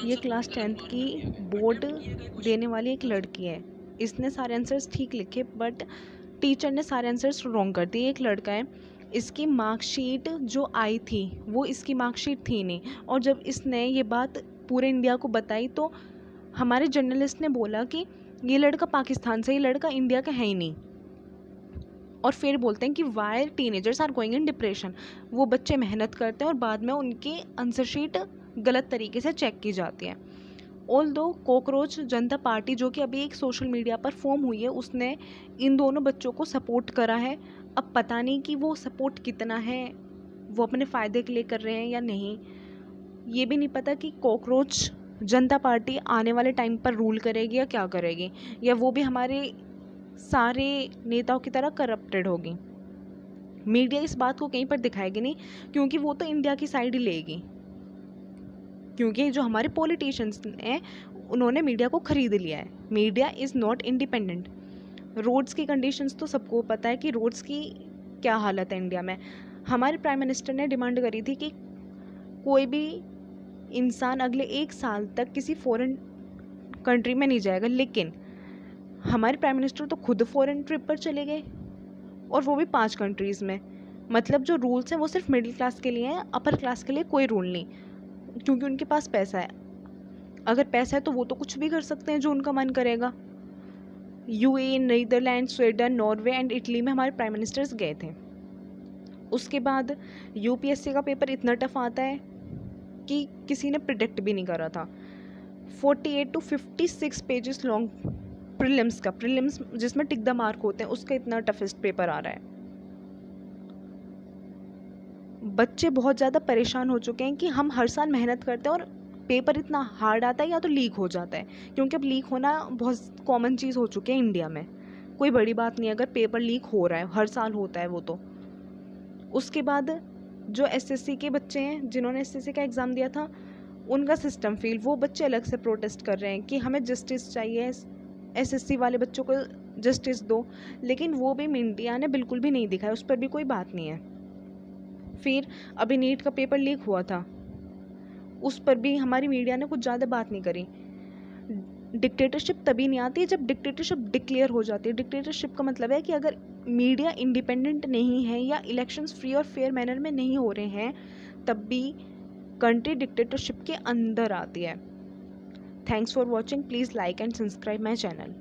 ये class 10th की board देने वाली एक लड़की है। इसने सारे आंसर्स ठीक लिखे बट टीचर ने सारे आंसर्स रॉन्ग कर दिए। एक लड़का है, इसकी मार्कशीट जो आई थी वो इसकी मार्कशीट थी नहीं, और जब इसने ये बात पूरे इंडिया को बताई तो हमारे जर्नलिस्ट ने बोला कि ये लड़का पाकिस्तान से, ये लड़का इंडिया का है ही नहीं। और फिर बोलते हैं कि why teenagers are going in depression. वो बच्चे मेहनत करते हैं और बाद में उनकी आंसर शीट गलत तरीके से चेक की जाती है। ऑल दो कॉकरोच जनता पार्टी, जो कि अभी एक सोशल मीडिया पर फॉर्म हुई है, उसने इन दोनों बच्चों को सपोर्ट करा है। अब पता नहीं कि वो सपोर्ट कितना है, वो अपने फ़ायदे के लिए कर रहे हैं या नहीं। ये भी नहीं पता कि कॉकरोच जनता पार्टी आने वाले टाइम पर रूल करेगी या क्या करेगी, या वो भी हमारे सारे नेताओं की तरह करप्टेड होगी। मीडिया इस बात को कहीं पर दिखाएगी नहीं, क्योंकि वो तो इंडिया की साइड ही लेगी, क्योंकि जो हमारे पॉलिटिशियंस हैं उन्होंने मीडिया को खरीद लिया है। Media is not independent. Roads की कंडीशंस तो सबको पता है कि रोड्स की क्या हालत है इंडिया में। हमारे प्राइम मिनिस्टर ने डिमांड करी थी कि कोई भी इंसान अगले 1 साल तक किसी फॉरेन कंट्री में नहीं जाएगा, लेकिन हमारे प्राइम मिनिस्टर तो खुद फॉरेन ट्रिप पर चले गए, और वो भी 5 कंट्रीज़ में। मतलब जो रूल्स हैं वो सिर्फ मिडिल क्लास के लिए हैं, अपर क्लास के लिए कोई रूल नहीं, क्योंकि उनके पास पैसा है। अगर पैसा है तो वो तो कुछ भी कर सकते हैं जो उनका मन करेगा। UAE, Netherlands, Sweden, Norway and Italy में हमारे प्राइम मिनिस्टर्स गए थे। उसके बाद यूपीएससी का पेपर इतना टफ आता है कि किसी ने प्रिडिक्ट भी नहीं करा था। 48 to 56 पेजेस लॉन्ग प्रीलिम्स जिसमें टिक द मार्क होते हैं, उसका इतना टफेस्ट पेपर आ रहा है। बच्चे बहुत ज़्यादा परेशान हो चुके हैं कि हम हर साल मेहनत करते हैं और पेपर इतना हार्ड आता है या तो लीक हो जाता है, क्योंकि अब लीक होना बहुत कॉमन चीज़ हो चुकी है इंडिया में। कोई बड़ी बात नहीं अगर पेपर लीक हो रहा है, हर साल होता है वो तो। उसके बाद जो एसएससी के बच्चे हैं जिन्होंने एसएससी का एग्ज़ाम दिया था, उनका सिस्टम फेल। वो बच्चे अलग से प्रोटेस्ट कर रहे हैं कि हमें जस्टिस चाहिए, एसएससी वाले बच्चों को जस्टिस दो, लेकिन वो भी मीडिया ने बिल्कुल भी नहीं दिखाया, उस पर भी कोई बात नहीं है। फिर अभी नीट का पेपर लीक हुआ था, उस पर भी हमारी मीडिया ने कुछ ज़्यादा बात नहीं करी। डिक्टेटरशिप तभी नहीं आती जब डिक्टेटरशिप डिक्लेयर हो जाती है। डिक्टेटरशिप का मतलब है कि अगर मीडिया इंडिपेंडेंट नहीं है या इलेक्शंस फ्री और फेयर मैनर में नहीं हो रहे हैं, तब भी कंट्री डिक्टेटरशिप के अंदर आती है। Thanks for watching. Please like and subscribe my channel.